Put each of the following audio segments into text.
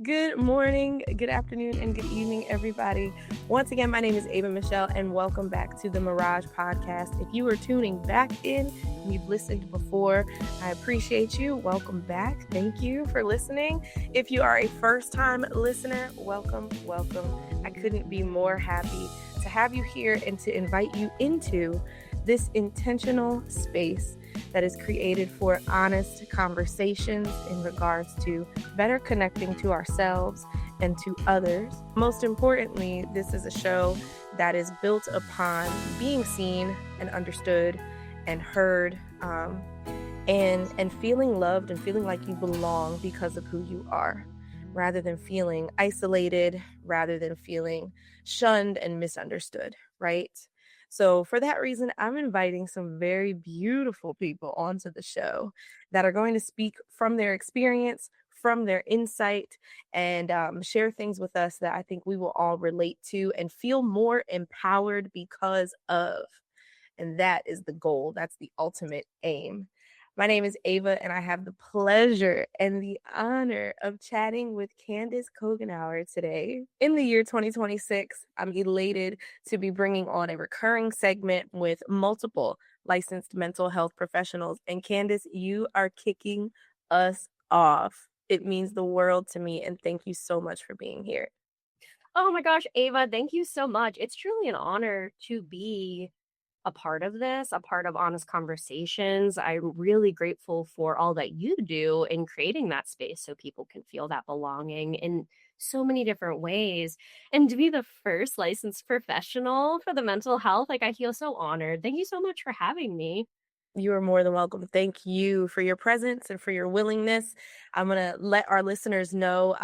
Good morning, good afternoon, and good evening, everybody. Once again, my name is Ava Michelle, and welcome back to the Mirage Podcast. If you are tuning back in and you've listened before, I appreciate you. Welcome back. Thank you for listening. If you are a first-time listener, welcome. I couldn't be more happy to have you here and to invite you into this intentional space that is created for honest conversations in regards to better connecting to ourselves and to others. Most importantly, this is a show that is built upon being seen and understood and heard, and feeling loved and feeling like you belong because of who you are, rather than feeling isolated, rather than feeling shunned and misunderstood, right? So for that reason, I'm inviting some very beautiful people onto the show that are going to speak from their experience, from their insight, and share things with us that I think we will all relate to and feel more empowered because of. And that is the goal. That's the ultimate aim. My name is Ava, and I have the pleasure and the honor of chatting with Candice Coughenour today. In the year 2026, I'm elated to be bringing on a recurring segment with multiple licensed mental health professionals. And Candice, you are kicking us off. It means the world to me, and thank you so much for being here. Oh my gosh, Ava, thank you so much. It's truly an honor to be a part of this, a part of Honest Conversations. I'm really grateful for all that you do in creating that space so people can feel that belonging in so many different ways. And to be the first licensed professional for the mental health, like I feel so honored. Thank you so much for having me. You are more than welcome. Thank you for your presence and for your willingness. I'm going to let our listeners know,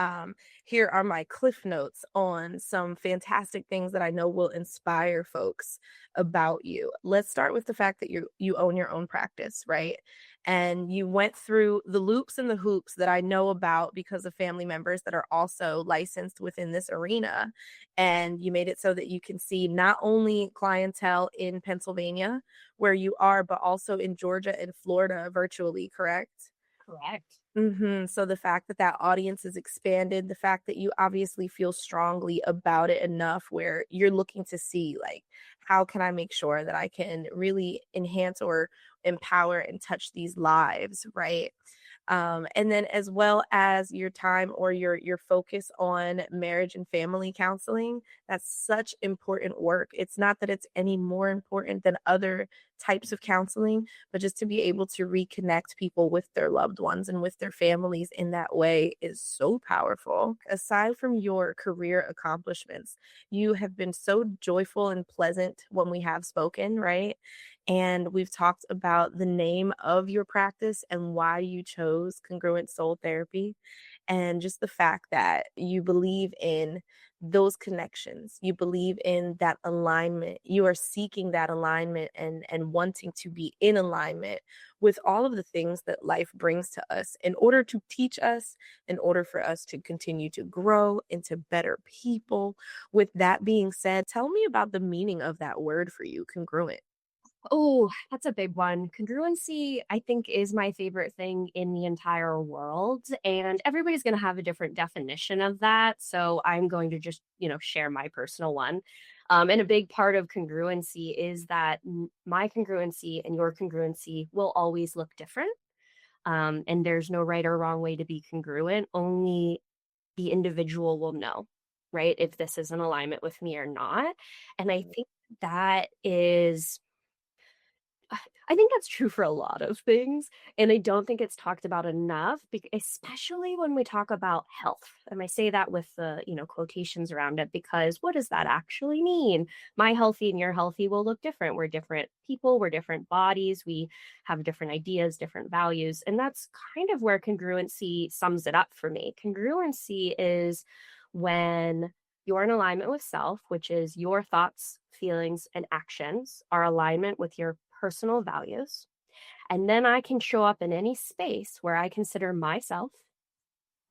here are my cliff notes on some fantastic things that I know will inspire folks about you. Let's start with the fact that you own your own practice, right? And you went through the loops and the hoops that I know about because of family members that are also licensed within this arena. And you made it so that you can see not only clientele in Pennsylvania, where you are, but also in Georgia and Florida virtually, correct? Correct. So the fact that that audience is expanded, the fact that you obviously feel strongly about it enough where you're looking to see, like, how can I make sure that I can really enhance or empower and touch these lives, right? And then as well as your time or your focus on marriage and family counseling, that's such important work. It's not that it's any more important than other types of counseling, but just to be able to reconnect people with their loved ones and with their families in that way is so powerful. Aside from your career accomplishments, you have been so joyful and pleasant when we have spoken, right? And we've talked about the name of your practice and why you chose Congruent Soul Therapy, and just the fact that you believe in those connections. You believe in that alignment. You are seeking that alignment and wanting to be in alignment with all of the things that life brings to us in order to teach us, in order for us to continue to grow into better people. With that being said, tell me about the meaning of that word for you, congruent. Oh, that's a big one. Congruency, I think, is my favorite thing in the entire world. And everybody's going to have a different definition of that. So I'm going to just, share my personal one. And a big part of congruency is that my congruency and your congruency will always look different. And there's no right or wrong way to be congruent. Only the individual will know, right? If this is in alignment with me or not. And I think that is I think that's true for a lot of things, and I don't think it's talked about enough, especially when we talk about health. And I say that with the, quotations around it because what does that actually mean? My healthy and your healthy will look different. We're different people, we're different bodies, we have different ideas, different values, and that's kind of where congruency sums it up for me. Congruency is when you're in alignment with self, which is your thoughts, feelings, and actions are alignment with your personal values. And then I can show up in any space where I consider myself,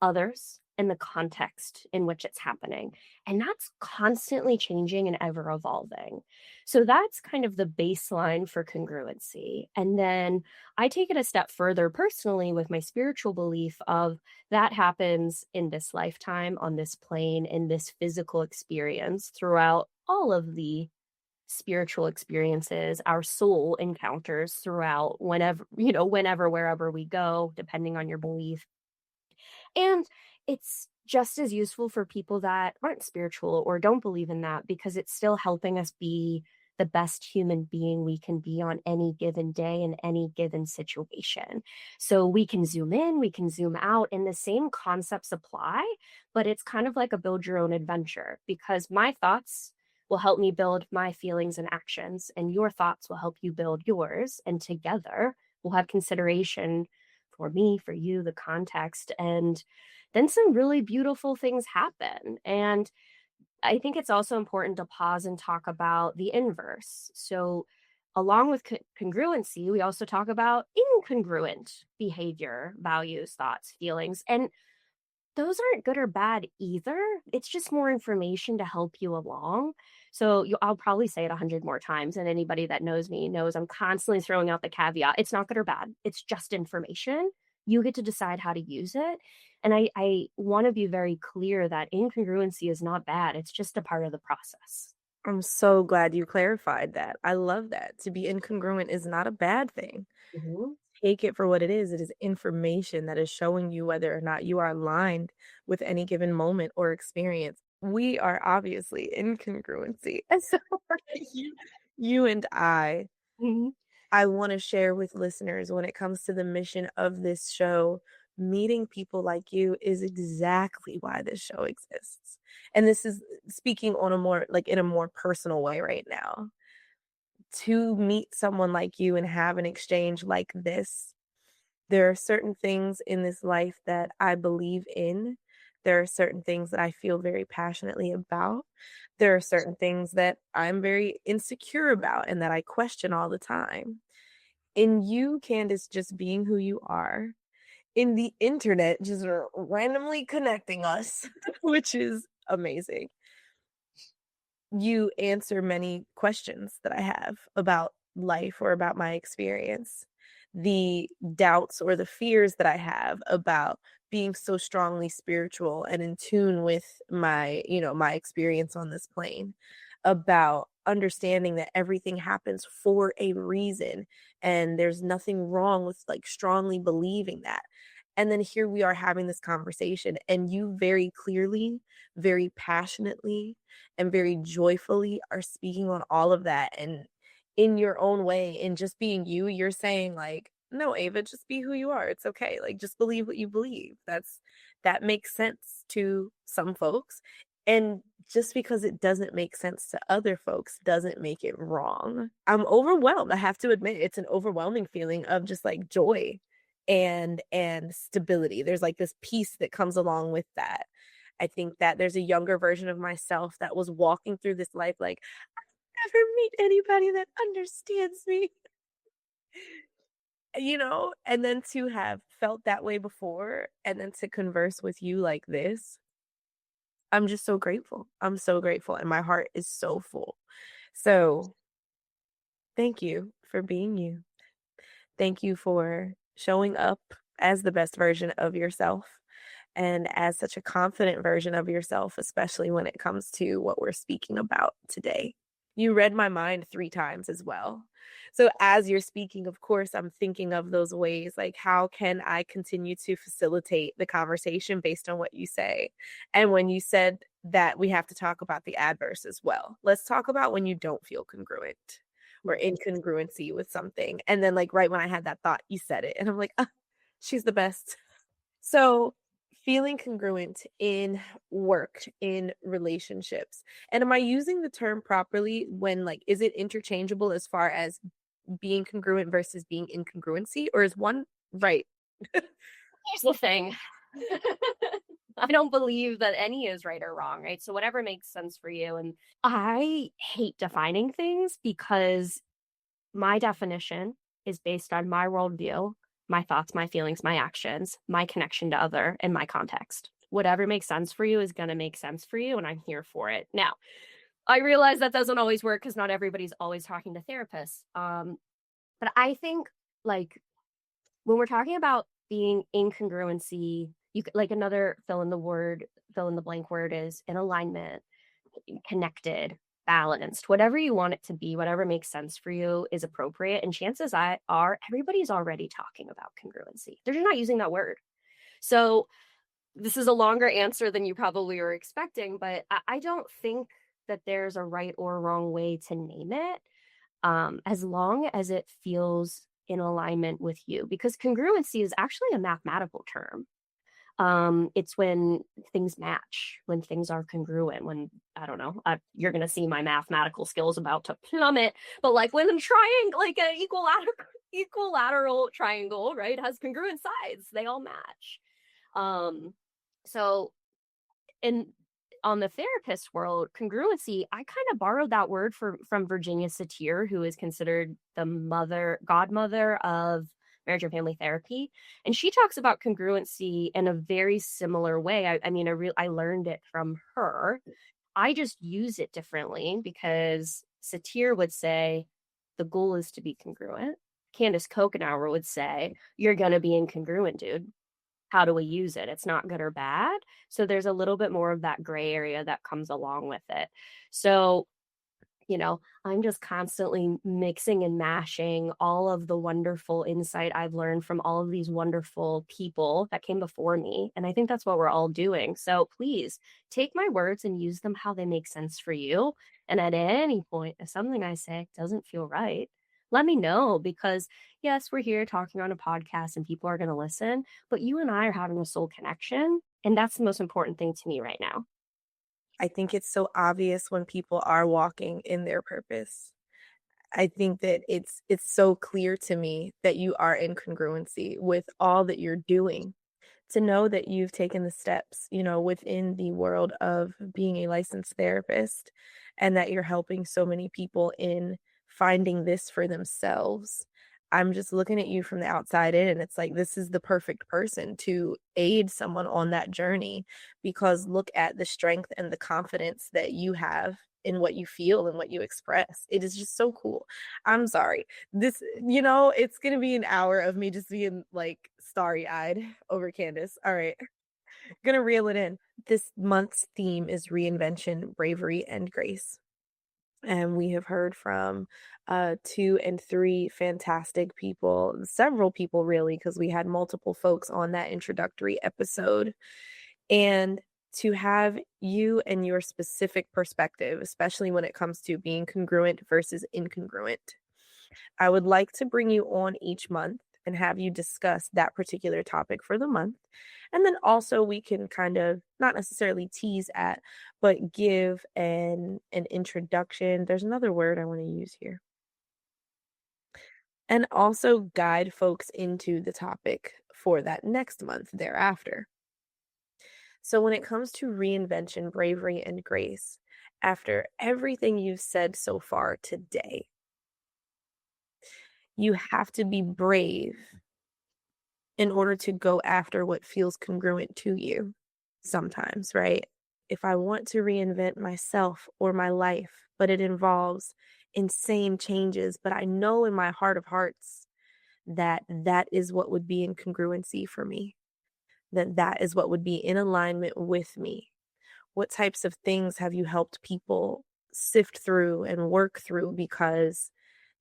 others, and the context in which it's happening. And that's constantly changing and ever evolving. So that's kind of the baseline for congruency. And then I take it a step further personally with my spiritual belief of that happens in this lifetime, on this plane, in this physical experience throughout all of the spiritual experiences our soul encounters throughout whenever, wherever we go, depending on your belief. And it's just as useful for people that aren't spiritual or don't believe in that, because it's still helping us be the best human being we can be on any given day in any given situation. So we can zoom in, we can zoom out, and the same concepts apply, but it's kind of like a build your own adventure, because my thoughts will help me build my feelings and actions, and your thoughts will help you build yours. And together we'll have consideration for me, for you, the context, and then some really beautiful things happen. And I think it's also important to pause and talk about the inverse. So, along with congruency, we also talk about incongruent behavior, values, thoughts, feelings. And those aren't good or bad either. It's just more information to help you along. So I'll probably say it 100 more times, and anybody that knows me knows I'm constantly throwing out the caveat. It's not good or bad. It's just information. You get to decide how to use it. And I want to be very clear that incongruency is not bad. It's just a part of the process. I'm so glad you clarified that. I love that. To be incongruent is not a bad thing. Mhm. Take it for what it is. It is information that is showing you whether or not you are aligned with any given moment or experience. We are obviously in congruency. And so you, you and Mhm. I want to share with listeners when it comes to the mission of this show, meeting people like you is exactly why this show exists. And this is speaking on a more like in a more personal way right now. To meet someone like you and have an exchange like this, there are certain things in this life that I believe in. There are certain things that I feel very passionately about. There are certain things that I'm very insecure about and that I question all the time. In you, Candice, just being who you are, in the internet, just randomly connecting us, which is amazing. You answer many questions that I have about life or about my experience, the doubts or the fears that I have about being so strongly spiritual and in tune with my experience on this plane, about understanding that everything happens for a reason and there's nothing wrong with like strongly believing that. And then here we are having this conversation, and you very clearly, very passionately, and very joyfully are speaking on all of that. And in your own way, in just being you, you're saying like, no, Ava, just be who you are. It's okay. Like just believe what you believe. That makes sense to some folks. And just because it doesn't make sense to other folks doesn't make it wrong. I'm overwhelmed. I have to admit, it's an overwhelming feeling of just like joy and stability. There's like this peace that comes along with that. I think that there's a younger version of myself that was walking through this life like, I'll never meet anybody that understands me, and then to have felt that way before and then to converse with you like this, I'm just so grateful. I'm so grateful and my heart is so full. So thank you for being you. Thank you for showing up as the best version of yourself and as such a confident version of yourself, especially when it comes to what we're speaking about today. You read my mind 3 times as well. So as you're speaking, of course, I'm thinking of those ways, like how can I continue to facilitate the conversation based on what you say? And when you said that we have to talk about the adverse as well, let's talk about when you don't feel congruent or incongruency with something. And then like right when I had that thought, you said it. And I'm like, she's the best. So feeling congruent in work, in relationships. And am I using the term properly when like, is it interchangeable as far as being congruent versus being incongruency, or is one right? Here's the thing. I don't believe that any is right or wrong, right? So whatever makes sense for you. And I hate defining things because my definition is based on my worldview, my thoughts, my feelings, my actions, my connection to other, and my context. Whatever makes sense for you is going to make sense for you, and I'm here for it. Now, I realize that doesn't always work because not everybody's always talking to therapists. But I think, like, when we're talking about being incongruency, like, another fill in the blank word is in alignment, connected, balanced, whatever you want it to be, whatever makes sense for you is appropriate. And chances are everybody's already talking about congruency. They're just not using that word. So this is a longer answer than you probably were expecting, but I don't think that there's a right or wrong way to name it, as long as it feels in alignment with you, because congruency is actually a mathematical term. It's when things match, when things are congruent, when, I don't know, you're going to see my mathematical skills about to plummet, but like when a triangle, like an equilateral triangle, right, has congruent sides, they all match. So in on the therapist world, congruency, I kind of borrowed that word from Virginia Satir, who is considered the godmother of marriage and family therapy. And she talks about congruency in a very similar way. I learned it from her. I just use it differently because Satir would say the goal is to be congruent. Candice Coughenour would say, you're going to be incongruent, dude. How do we use it? It's not good or bad. So there's a little bit more of that gray area that comes along with it. So, I'm just constantly mixing and mashing all of the wonderful insight I've learned from all of these wonderful people that came before me. And I think that's what we're all doing. So please take my words and use them how they make sense for you. And at any point, if something I say doesn't feel right, let me know, because yes, we're here talking on a podcast and people are going to listen, but you and I are having a soul connection. And that's the most important thing to me right now. I think it's so obvious when people are walking in their purpose. I think that it's so clear to me that you are in congruency with all that you're doing. To know that you've taken the steps, within the world of being a licensed therapist, and that you're helping so many people in finding this for themselves. I'm just looking at you from the outside in, and it's like, this is the perfect person to aid someone on that journey, because look at the strength and the confidence that you have in what you feel and what you express. It is just so cool. I'm sorry. It's going to be an hour of me just being like starry-eyed over Candice. All right. Gonna reel it in. This month's theme is reinvention, bravery, and grace. And we have heard from 2 and 3 fantastic people, several people really, because we had multiple folks on that introductory episode. And to have you and your specific perspective, especially when it comes to being congruent versus incongruent, I would like to bring you on each month and have you discuss that particular topic for the month. And then also we can kind of not necessarily tease at, but give an introduction. There's another word I want to use here. And also guide folks into the topic for that next month thereafter. So when it comes to reinvention, bravery, and grace, after everything you've said so far today, you have to be brave in order to go after what feels congruent to you sometimes, right? If I want to reinvent myself or my life, but it involves insane changes, but I know in my heart of hearts that that is what would be in congruency for me, that is what would be in alignment with me. What types of things have you helped people sift through and work through because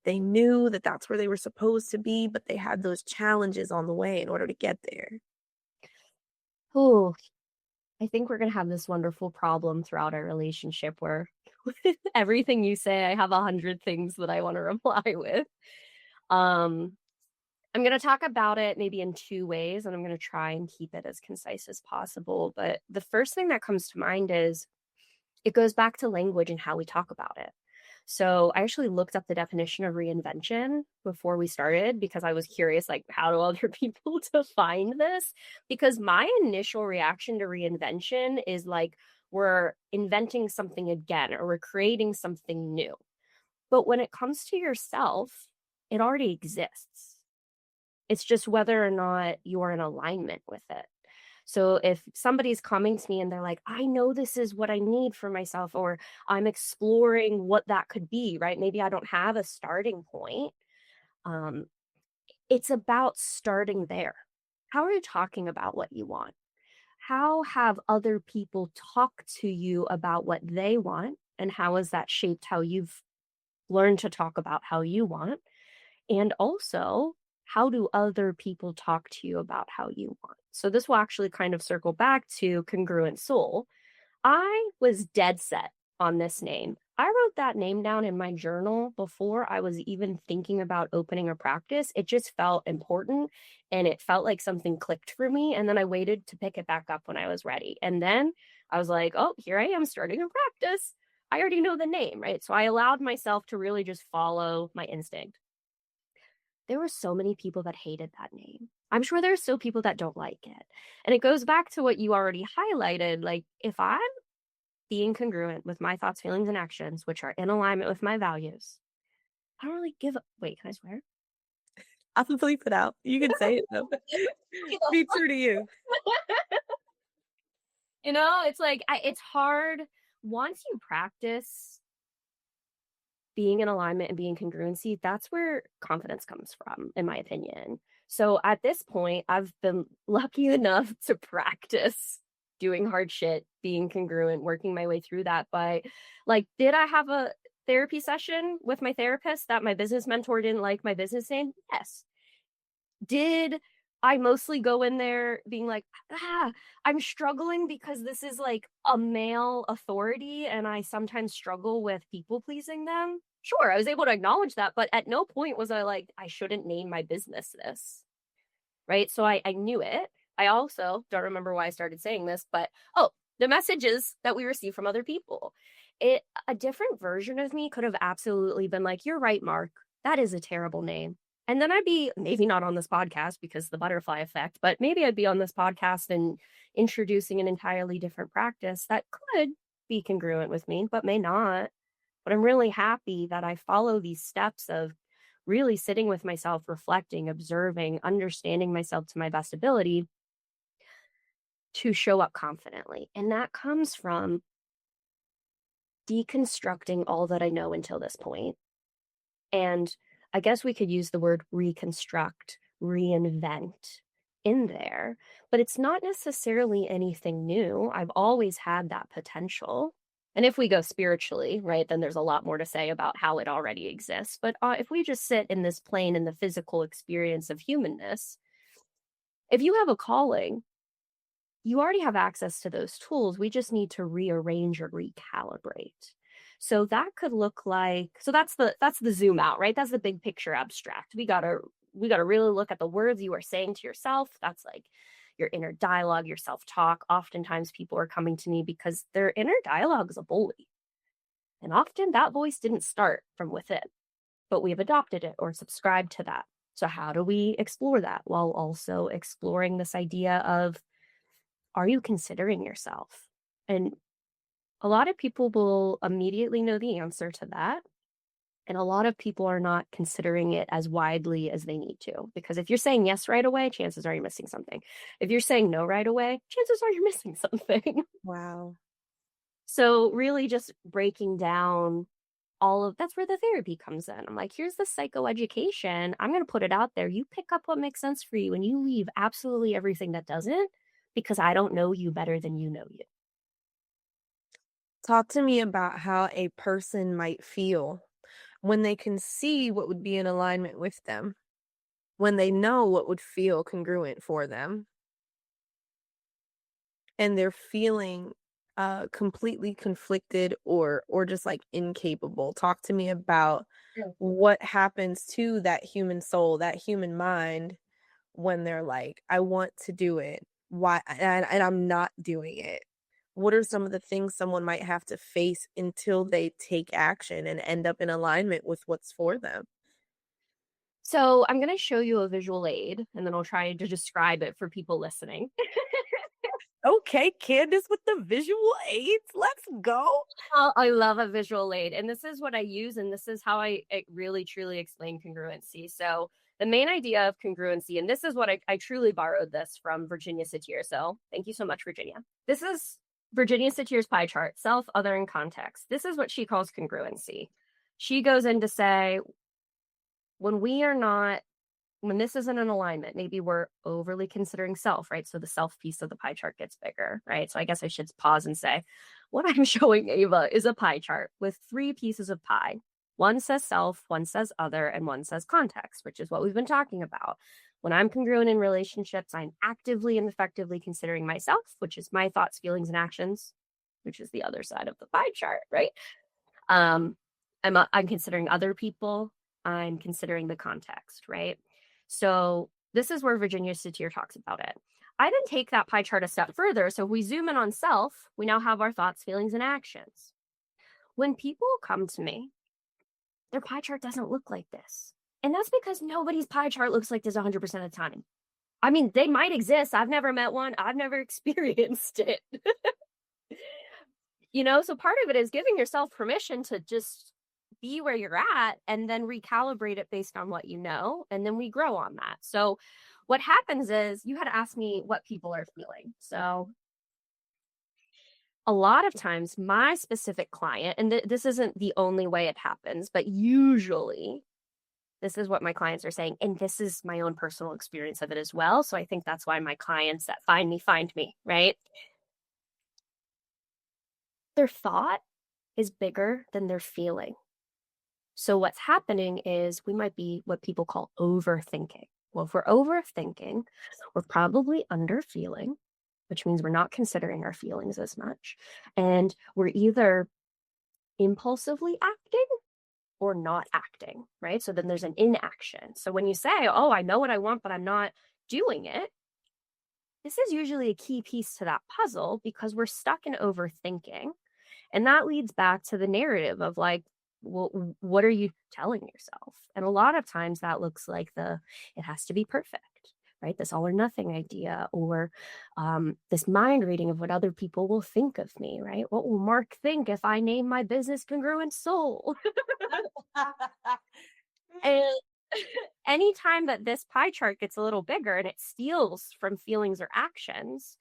they knew that that's where they were supposed to be, but they had those challenges on the way in order to get there? Oh, I think we're going to have this wonderful problem throughout our relationship where with everything you say, I have 100 things that I want to reply with. Um, I'm going to talk about it maybe in 2 ways, and I'm going to try and keep it as concise as possible. But the first thing that comes to mind is it goes back to language and how we talk about it. So I actually looked up the definition of reinvention before we started because I was curious, like, how do other people define this? Because my initial reaction to reinvention is like, we're inventing something again, or we're creating something new. But when it comes to yourself, it already exists. It's just whether or not you're in alignment with it. So if somebody's coming to me and they're like, I know this is what I need for myself, or I'm exploring what that could be, right? Maybe I don't have a starting point. Um, it's about starting there. How are you talking about what you want? How have other people talked to you about what they want? And how has that shaped how you've learned to talk about how you want? And also, how do other people talk to you about how you want? So, this will actually kind of circle back to Congruent Soul. I was dead set on this name. I wrote that name down in my journal before I was even thinking about opening a practice. It just felt important and it felt like something clicked for me. And then I waited to pick it back up when I was ready. And then I was like, oh, here I am starting a practice. I already know the name, right? So I allowed myself to really just follow my instinct. There were so many people that hated that name. I'm sure there are still people that don't like it. And it goes back to what you already highlighted. Like, if I'm being congruent with my thoughts, feelings, and actions, which are in alignment with my values, I don't really give a wait, can I swear? I'll bleep it out. You can say it though. Be true to you. It's like it's hard once you practice being in alignment and being congruency. That's where confidence comes from, in my opinion. So at this point, I've been lucky enough to practice doing hard shit, being congruent, working my way through that. But like, did I have a therapy session with my therapist that my business mentor didn't like my business name? Yes. Did I mostly go in there being like, I'm struggling because this is like a male authority and I sometimes struggle with people pleasing them? Sure, I was able to acknowledge that, but at no point was I like, I shouldn't name my business this, right? So I knew it. I also don't remember why I started saying this, but the messages that we receive from other people. A different version of me could have absolutely been like, you're right, Mark. That is a terrible name. And then I'd be maybe not on this podcast because the butterfly effect, but maybe I'd be on this podcast and introducing an entirely different practice that could be congruent with me, but may not. But I'm really happy that I follow these steps of really sitting with myself, reflecting, observing, understanding myself to my best ability to show up confidently. And that comes from deconstructing all that I know until this point. And I guess we could use the word reconstruct, reinvent in there, but it's not necessarily anything new. I've always had that potential. And if we go spiritually, right, then there's a lot more to say about how it already exists. But if we just sit in this plane in the physical experience of humanness, if you have a calling, you already have access to those tools. We just need to rearrange or recalibrate. So that could look like, so that's the zoom out, right? That's the big picture abstract. We gotta really look at the words you are saying to yourself. That's like your inner dialogue, your self-talk. Oftentimes people are coming to me because their inner dialogue is a bully. And often that voice didn't start from within, but we've adopted it or subscribed to that. So how do we explore that while also exploring this idea of, are you considering yourself? And a lot of people will immediately know the answer to that. And a lot of people are not considering it as widely as they need to. Because if you're saying yes right away, chances are you're missing something. If you're saying no right away, chances are you're missing something. Wow. So really just breaking down that's where the therapy comes in. I'm like, here's the psychoeducation. I'm going to put it out there. You pick up what makes sense for you and you leave absolutely everything that doesn't, because I don't know you better than you know you. Talk to me about how a person might feel when they can see what would be in alignment with them, when they know what would feel congruent for them, and they're feeling completely conflicted or just like incapable. Talk to me about what happens to that human soul, that human mind, when they're like, I want to do it. Why? And I'm not doing it. What are some of the things someone might have to face until they take action and end up in alignment with what's for them? So I'm going to show you a visual aid and then I'll try to describe it for people listening. Okay, Candice with the visual aids. Let's go. I love a visual aid. And this is what I use. And this is how I really truly explain congruency. So The main idea of congruency, and this is what I truly borrowed this from Virginia Satir. So thank you so much, Virginia. This is Virginia Satir's pie chart, self, other, and context. This is what she calls congruency. She goes in to say, when this isn't in alignment, maybe we're overly considering self, right? So the self piece of the pie chart gets bigger, right? So I guess I should pause and say, what I'm showing Ava is a pie chart with 3 pieces of pie. One says self, one says other, and one says context, which is what we've been talking about. When I'm congruent in relationships, I'm actively and effectively considering myself, which is my thoughts, feelings, and actions, which is the other side of the pie chart, right? I'm considering other people. I'm considering the context, right? So this is where Virginia Satir talks about it. I then take that pie chart a step further. So if we zoom in on self, we now have our thoughts, feelings, and actions. When people come to me, their pie chart doesn't look like this. And that's because nobody's pie chart looks like this 100% of the time. I mean, they might exist. I've never met one. I've never experienced it. So part of it is giving yourself permission to just be where you're at and then recalibrate it based on what you know. And then we grow on that. So what happens is you had to ask me what people are feeling. So a lot of times my specific client, and this isn't the only way it happens, but usually this is what my clients are saying. And this is my own personal experience of it as well. So I think that's why my clients that find me, right? Their thought is bigger than their feeling. So what's happening is we might be what people call overthinking. Well, if we're overthinking, we're probably underfeeling, which means we're not considering our feelings as much. And we're either impulsively acting or not acting, right? So then there's an inaction. So when you say, oh, I know what I want, but I'm not doing it, this is usually a key piece to that puzzle because we're stuck in overthinking. And that leads back to the narrative of like, well, what are you telling yourself? And a lot of times that looks like it has to be perfect, right? This all or nothing idea, or this mind reading of what other people will think of me, right? What will Mark think if I name my business Congruent Soul? And anytime that this pie chart gets a little bigger and it steals from feelings or actions,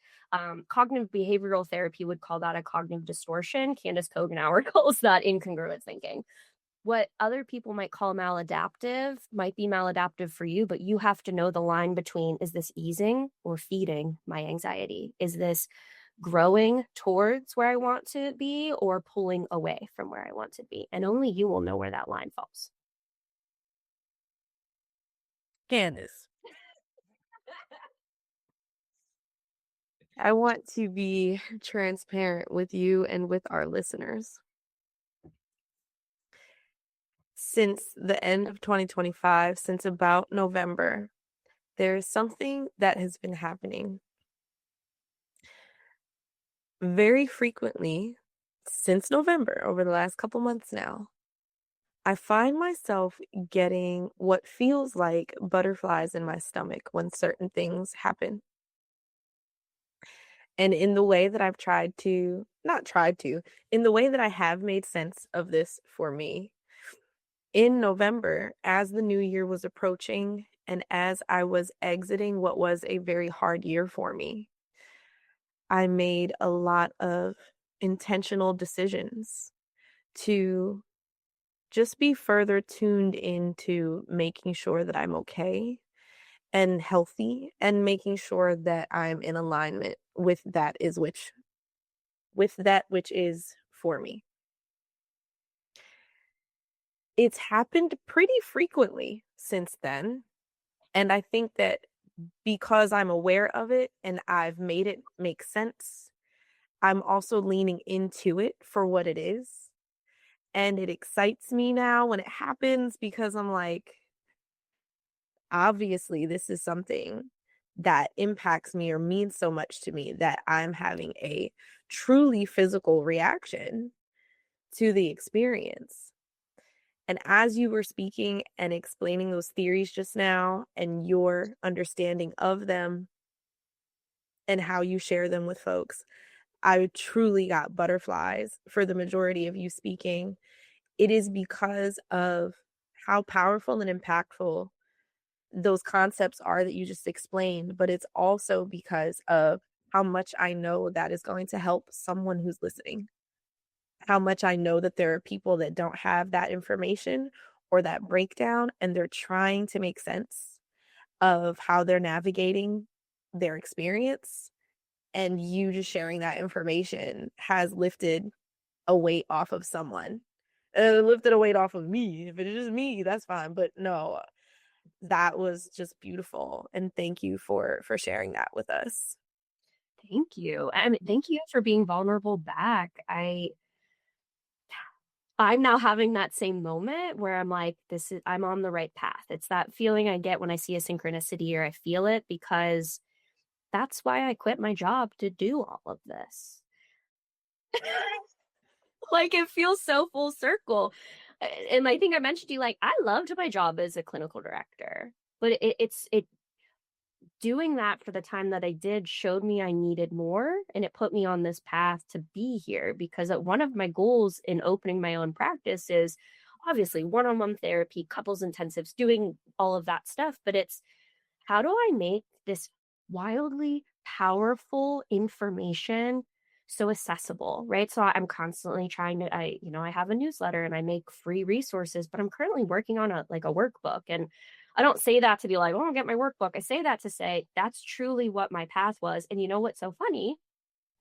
cognitive behavioral therapy would call that a cognitive distortion. Candice Coughenour calls that incongruent thinking. What other people might call maladaptive might be maladaptive for you, but you have to know the line between, is this easing or feeding my anxiety? Is this growing towards where I want to be or pulling away from where I want to be? And only you will know where that line falls. Candice, I want to be transparent with you and with our listeners. Since the end of 2025, since about November, there is something that has been happening very frequently since November, over the last couple months now. I find myself getting what feels like butterflies in my stomach when certain things happen. And in the way that in the way that I have made sense of this for me, in November, as the new year was approaching and as I was exiting what was a very hard year for me, I made a lot of intentional decisions to just be further tuned into making sure that I'm okay and healthy and making sure that I'm in alignment with that which is for me. It's happened pretty frequently since then. And I think that because I'm aware of it and I've made it make sense, I'm also leaning into it for what it is. And it excites me now when it happens because I'm like, obviously, this is something that impacts me or means so much to me that I'm having a truly physical reaction to the experience. And as you were speaking and explaining those theories just now and your understanding of them and how you share them with folks, I truly got butterflies for the majority of you speaking. It is because of how powerful and impactful those concepts are that you just explained, but it's also because of how much I know that is going to help someone who's listening. How much I know that there are people that don't have that information or that breakdown, and they're trying to make sense of how they're navigating their experience. And you just sharing that information has lifted a weight off of someone. It lifted a weight off of me. If it is just me, that's fine. But no, that was just beautiful. And thank you for sharing that with us. Thank you. I mean, thank you for being vulnerable back. I'm now having that same moment where I'm like, I'm on the right path. It's that feeling I get when I see a synchronicity or I feel it, because that's why I quit my job to do all of this. Like, it feels so full circle. And I think I mentioned to you, like, I loved my job as a clinical director, but it doing that for the time that I did showed me I needed more, and it put me on this path to be here, because one of my goals in opening my own practice is obviously one-on-one therapy, couples intensives, doing all of that stuff, but it's how do I make this wildly powerful information so accessible, right? So I'm constantly trying to, I have a newsletter and I make free resources, but I'm currently working on a workbook. And I don't say that to be like, oh, I'll get my workbook. I say that to say that's truly what my path was. And you know what's so funny?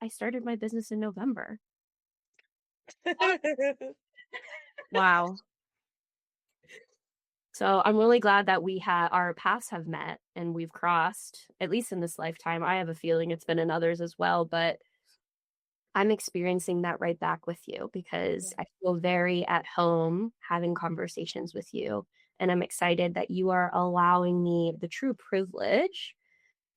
I started my business in November. Wow. So I'm really glad that our paths have met and we've crossed, at least in this lifetime. I have a feeling it's been in others as well, but I'm experiencing that right back with you, because I feel very at home having conversations with you. And I'm excited that you are allowing me the true privilege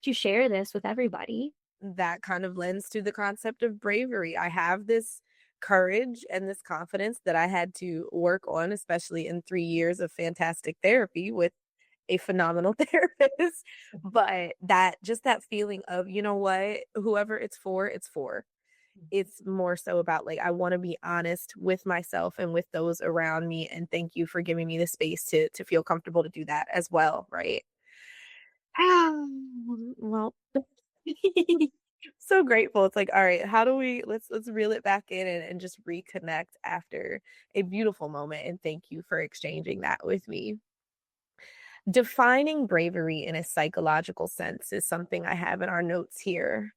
to share this with everybody. That kind of lends to the concept of bravery. I have this courage and this confidence that I had to work on, especially in 3 years of fantastic therapy with a phenomenal therapist. But that feeling of, you know what, whoever it's for, it's for. It's more so about like, I want to be honest with myself and with those around me. And thank you for giving me the space to feel comfortable to do that as well. Right. Well, so grateful. It's like, all right, how do we let's reel it back in and just reconnect after a beautiful moment. And thank you for exchanging that with me. Defining bravery in a psychological sense is something I have in our notes here.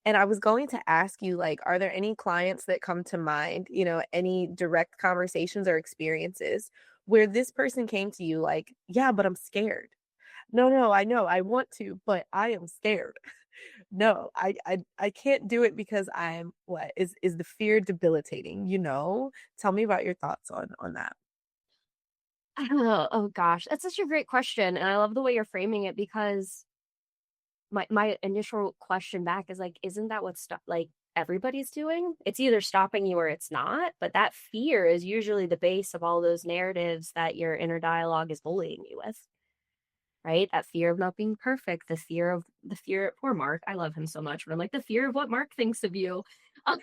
And I was going to ask you, like, are there any clients that come to mind, any direct conversations or experiences where this person came to you like, yeah, but I'm scared. No, no, I know I want to, but I am scared. No, I can't do it because I'm what is the fear debilitating, Tell me about your thoughts on that. Oh gosh, that's such a great question. And I love the way you're framing it, because my initial question back is like, isn't that what everybody's doing? It's either stopping you or it's not. But that fear is usually the base of all those narratives that your inner dialogue is bullying you with. Right? That fear of not being perfect, the fear, poor Mark. I love him so much, but I'm like, the fear of what Mark thinks of you. Poor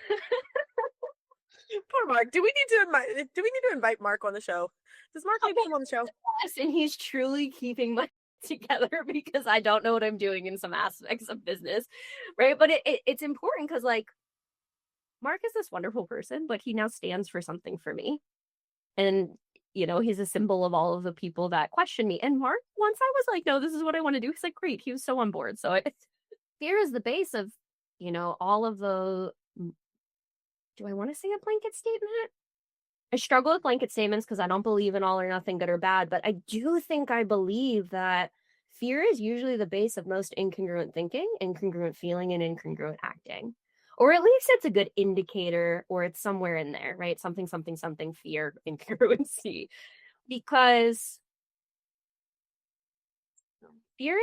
Mark. Do we need to invite Mark on the show? Does Mark need to come on the show? Yes, and he's truly keeping my together, because I don't know what I'm doing in some aspects of business, right? But it's important, because like Mark is this wonderful person, but he now stands for something for me, and he's a symbol of all of the people that question me. And Mark, once I was like, no, this is what I want to do, he's like, great. He was so on board. So fear is the base of all of the. Do I want to say a blanket statement? I struggle with blanket statements because I don't believe in all or nothing, good or bad, but I do think I believe that fear is usually the base of most incongruent thinking, incongruent feeling, and incongruent acting. Or at least it's a good indicator, or it's somewhere in there, right? Something, something, something, fear, incongruency. Because fear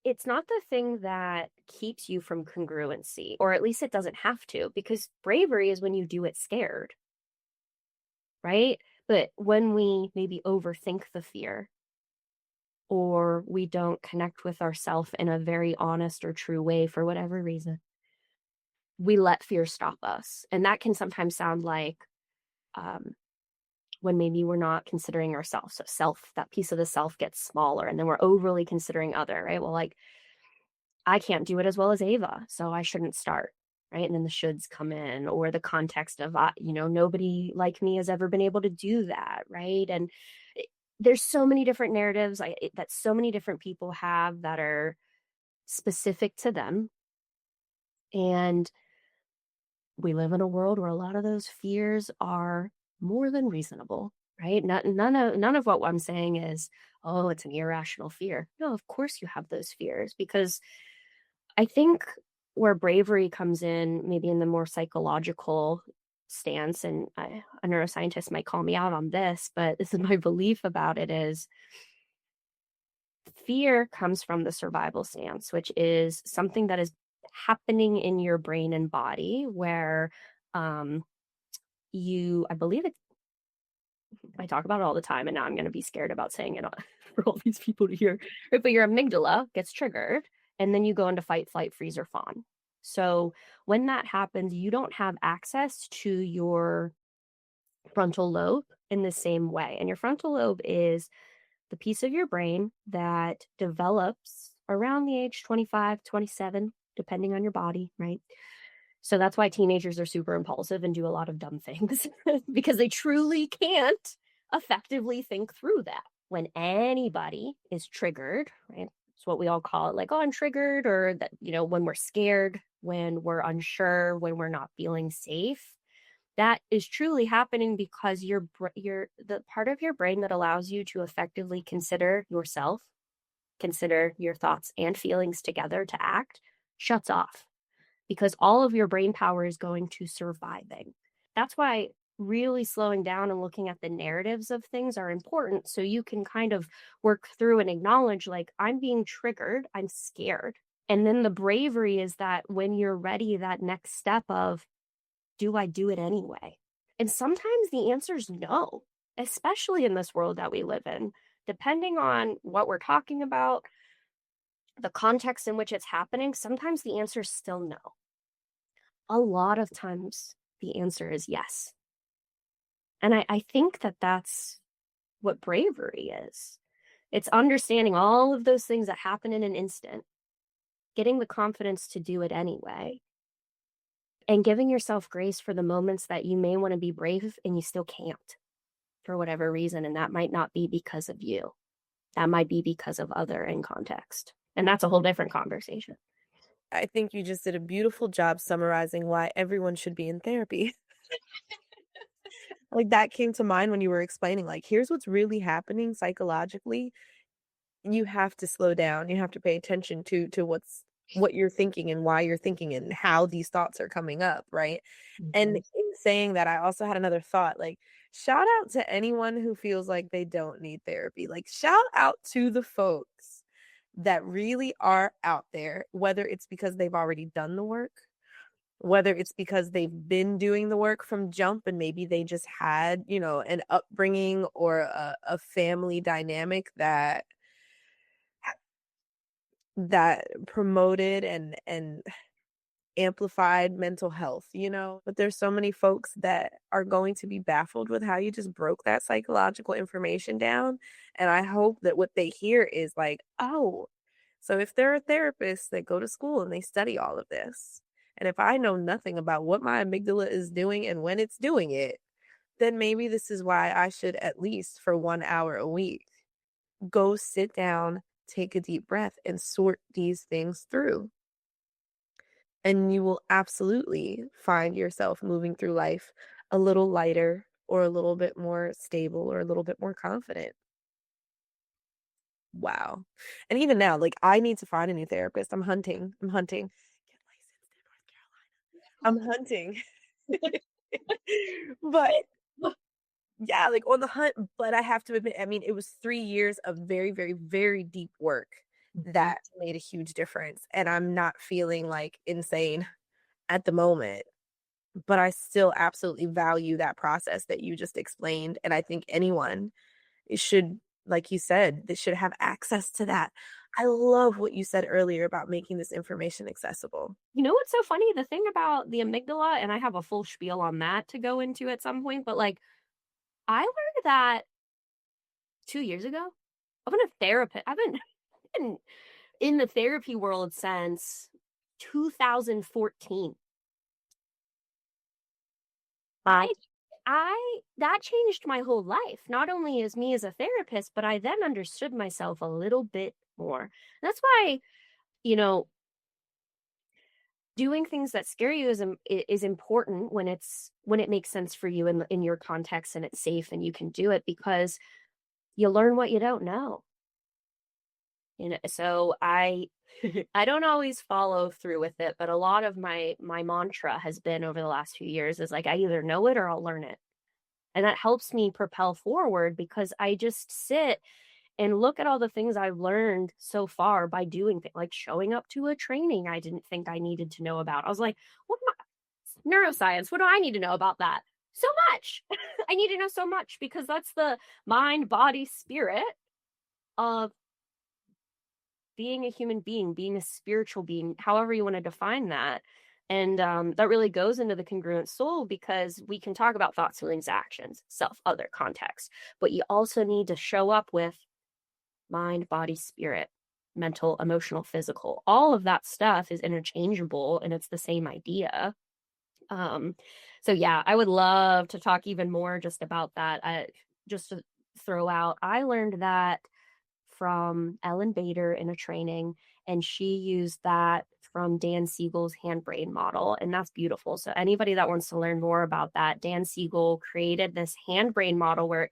it's not the thing that keeps you from congruency, or at least it doesn't have to, because bravery is when you do it scared. Right? But when we maybe overthink the fear, or we don't connect with ourself in a very honest or true way for whatever reason, we let fear stop us. And that can sometimes sound like when maybe we're not considering ourselves. So self, that piece of the self gets smaller, and then we're overly considering other, right? Well, like, I can't do it as well as Ava, so I shouldn't start, right? And then the shoulds come in, or the context of, nobody like me has ever been able to do that, right? And it- there's so many different narratives that so many different people have that are specific to them. And we live in a world where a lot of those fears are more than reasonable, right? None of what I'm saying is, oh, it's an irrational fear. No, of course you have those fears, because I think where bravery comes in, maybe in the more psychological stance, and a neuroscientist might call me out on this, but this is my belief about it, is fear comes from the survival stance, which is something that is happening in your brain and body where um, I believe it's, I talk about it all the time, and now I'm going to be scared about saying it for all these people to hear. Right? But your amygdala gets triggered, and then you go into fight, flight, freeze, or fawn. So when that happens, you don't have access to your frontal lobe in the same way. And your frontal lobe is the piece of your brain that develops around the age 25, 27, depending on your body, right? So that's why teenagers are super impulsive and do a lot of dumb things because they truly can't effectively think through that. When anybody is triggered, right? It's what we all call it, like, oh, I'm triggered, or that, when we're scared, when we're unsure, when we're not feeling safe. That is truly happening because the part of your brain that allows you to effectively consider yourself, consider your thoughts and feelings together to act, shuts off, because all of your brain power is going to surviving. That's why really slowing down and looking at the narratives of things are important, so you can kind of work through and acknowledge, like, I'm being triggered, I'm scared. And then the bravery is that when you're ready, that next step of, do I do it anyway? And sometimes the answer is no, especially in this world that we live in. Depending on what we're talking about, the context in which it's happening, sometimes the answer is still no. A lot of times the answer is yes. And I think that that's what bravery is. It's understanding all of those things that happen in an instant, getting the confidence to do it anyway, and giving yourself grace for the moments that you may want to be brave and you still can't for whatever reason. And that might not be because of you. That might be because of other in context. And that's a whole different conversation. I think you just did a beautiful job summarizing why everyone should be in therapy. Like, that came to mind when you were explaining, like, here's what's really happening psychologically. You have to slow down. You have to pay attention to what you're thinking and why you're thinking it and how these thoughts are coming up, right? And Mhm. in saying that, I also had another thought, like, shout out to anyone who feels like they don't need therapy. Like, shout out to the folks that really are out there, whether it's because they've already done the work, whether it's because they've been doing the work from jump and maybe they just had, an upbringing or a family dynamic that promoted and amplified mental health, but there's so many folks that are going to be baffled with how you just broke that psychological information down. And I hope that what they hear is like, oh, so if there are therapists that go to school and they study all of this, and if I know nothing about what my amygdala is doing and when it's doing it, then maybe this is why I should, at least for 1 hour a week, go sit down, take a deep breath, and sort these things through. And you will absolutely find yourself moving through life a little lighter or a little bit more stable or a little bit more confident. Wow. And even now, like, I need to find a new therapist. I'm hunting. I'm hunting. Get licensed in North Carolina. I'm hunting. But yeah, like, on the hunt, but I have to admit, I mean, it was 3 years of very, very, very deep work Mhm. that made a huge difference, and I'm not feeling, like, insane at the moment, but I still absolutely value that process that you just explained, and I think anyone should, like you said, they should have access to that. I love what you said earlier about making this information accessible. You know what's so funny? The thing about the amygdala, and I have a full spiel on that to go into at some point, but like, I learned that 2 years ago. I've been a therapist. I've been in the therapy world since 2014. Wow. I that changed my whole life, not only as me as a therapist, but I then understood myself a little bit more. That's why, you know, doing things that scare you is important when it makes sense for you in your context and it's safe and you can do it because you learn what you don't know. So I I don't always follow through with it, but a lot of my mantra has been over the last few years is like I either know it or I'll learn it. And that helps me propel forward because I just sit and look at all the things I've learned so far by doing things like showing up to a training I didn't think I needed to know about. I was like, what neuroscience? What do I need to know about that? So much. I need to know so much because that's the mind, body, spirit of being a human being, being a spiritual being, however you want to define that. And that really goes into the congruent soul because we can talk about thoughts, feelings, actions, self, other context, but you also need to show up with mind, body, spirit, mental, emotional, physical. All of that stuff is interchangeable and it's the same idea. Um, so yeah, I would love to talk even more just about that. Just to throw out, I learned that from Ellen Bader in a training, and she used that from Dan Siegel's hand brain model, and that's beautiful. So anybody that wants to learn more about that, Dan Siegel created this hand brain model where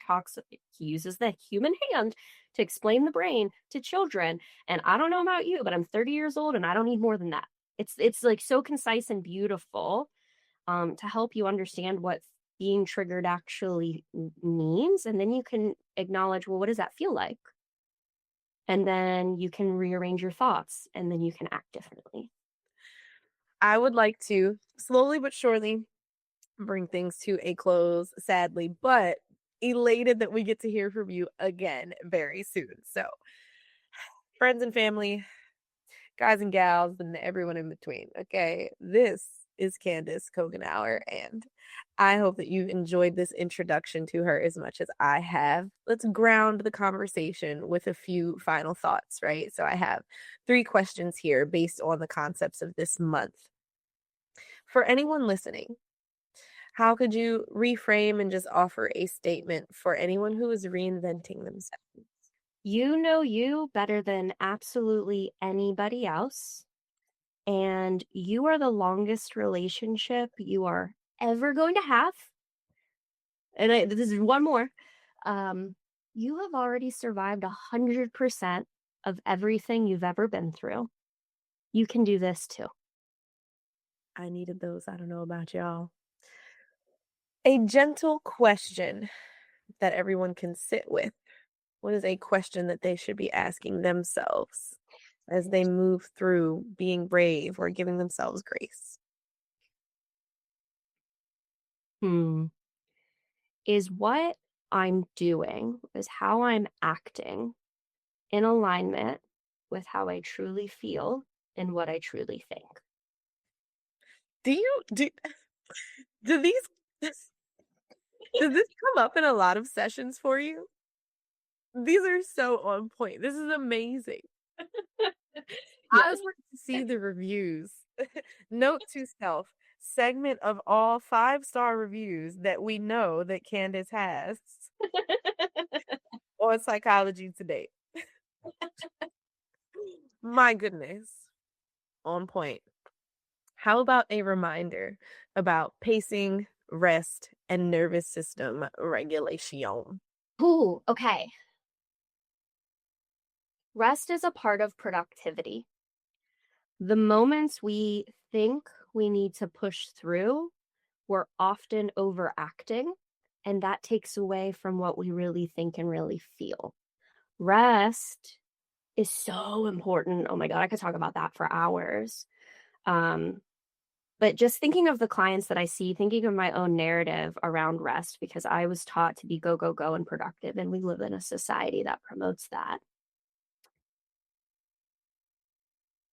he uses the human hand to explain the brain to children. And I don't know about you, but I'm 30 years old and I don't need more than that. It's like so concise and beautiful to help you understand what being triggered actually means, and then you can acknowledge, well, what does that feel like? And then you can rearrange your thoughts and then you can act differently. I would like to slowly but surely bring things to a close, sadly, but elated that we get to hear from you again very soon. So, friends and family, guys and gals, and everyone in between. Okay, this is Candice Coughenour, and I hope that you've enjoyed this introduction to her as much as I have. Let's ground the conversation with a few final thoughts, right? So I have 3 questions here based on the concepts of this month. For anyone listening, how could you reframe and just offer a statement for anyone who is reinventing themselves? You know you better than absolutely anybody else. And you are the longest relationship you are ever going to have. And this is one more. You have already survived 100% of everything you've ever been through. You can do this too. I needed those. I don't know about y'all. A gentle question that everyone can sit with. What is a question that they should be asking themselves as they move through being brave or giving themselves grace? Hmm. Is what I'm doing, is how I'm acting in alignment with how I truly feel and what I truly think. Do you do these does this come up in a lot of sessions for you? These are so on point. This is amazing. I Yes. want to see the reviews. Note to self, segment of all 5-star reviews that we know that Candice has on Psychology Today. My goodness. On point. How about a reminder about pacing, rest, and nervous system regulation? Ooh, okay. Rest is a part of productivity. The moments we think we need to push through, we're often overacting, and that takes away from what we really think and really feel. Rest is so important. Oh my God, I could talk about that for hours. Um, but just thinking of the clients that I see, thinking of my own narrative around rest, because I was taught to be go, go, go and productive, and we live in a society that promotes that.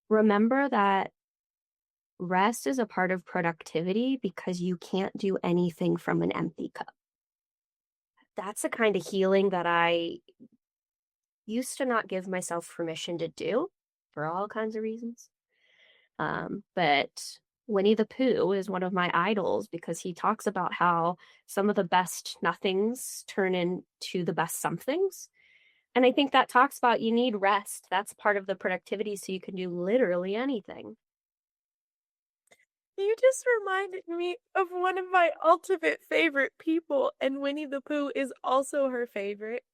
Remember that rest is a part of productivity because you can't do anything from an empty cup. that's the kind of healing that I used to not give myself permission to do for all kinds of reasons. But Winnie the Pooh is one of my idols because he talks about how some of the best nothings turn into the best somethings. And I think that talks about you need rest. That's part of the productivity so you can do literally anything. You just reminded me of one of my ultimate favorite people, and Winnie the Pooh is also her favorite.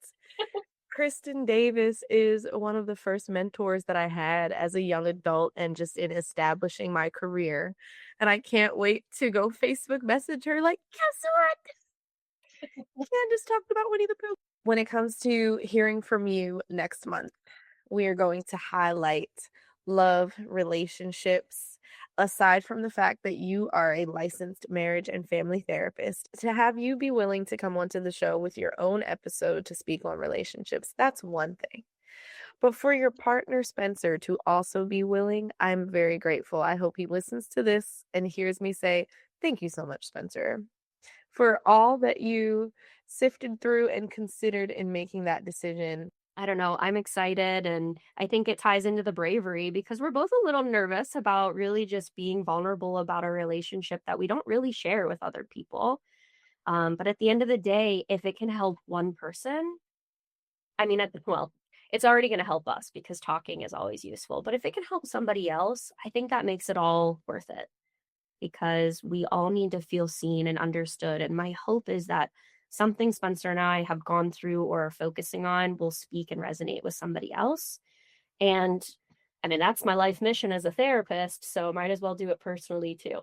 Kristen Davis is one of the first mentors that I had as a young adult and just in establishing my career. And I can't wait to go Facebook message her, like, guess what? Candice talked about Winnie the Pooh. When it comes to hearing from you next month, we are going to highlight love, relationships, aside from the fact that you are a licensed marriage and family therapist. To have you be willing to come onto the show with your own episode to speak on relationships, that's one thing. But for your partner, Spencer, to also be willing, I'm very grateful. I hope he listens to this and hears me say, thank you so much, Spencer, for all that you sifted through and considered in making that decision. I don't know. I'm excited. And I think it ties into the bravery because we're both a little nervous about really just being vulnerable about a relationship that we don't really share with other people. But at the end of the day, if it can help one person, I mean, well, it's already going to help us because talking is always useful. But if it can help somebody else, I think that makes it all worth it because we all need to feel seen and understood. And my hope is that something Spencer and I have gone through or are focusing on will speak and resonate with somebody else. And I mean, that's my life mission as a therapist, so might as well do it personally too.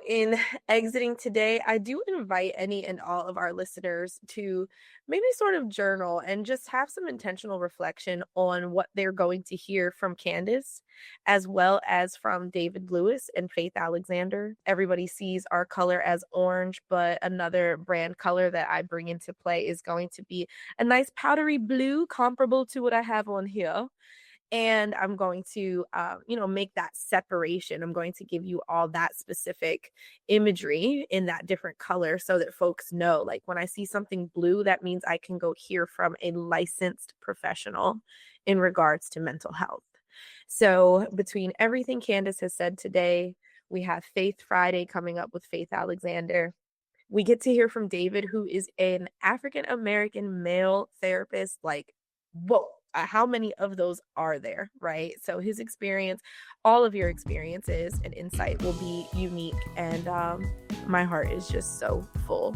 In exiting today, I do invite any and all of our listeners to maybe sort of journal and just have some intentional reflection on what they're going to hear from Candice, as well as from David Lewis and Faith Alexander. Everybody sees our color as orange, but another brand color that I bring into play is going to be a nice powdery blue, comparable to what I have on here. And I'm going to, make that separation. I'm going to give you all that specific imagery in that different color so that folks know, like when I see something blue, that means I can go hear from a licensed professional in regards to mental health. So between everything Candice has said today, we have Faith Friday coming up with Faith Alexander. We get to hear from David, who is an African-American male therapist. Like, whoa, how many of those are there, right? So his experience, all of your experiences and insight will be unique. And my heart is just so full.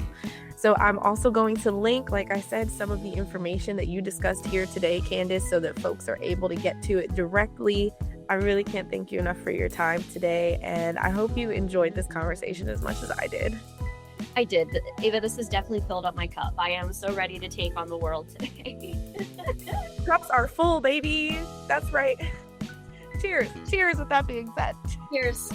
So I'm also going to link, like I said, some of the information that you discussed here today, Candice, so that folks are able to get to it directly. I really can't thank you enough for your time today. And I hope you enjoyed this conversation as much as I did. I did. Ava, this has definitely filled up my cup. I am so ready to take on the world today. Cups are full, baby. That's right. Cheers. Cheers with that being said. Cheers.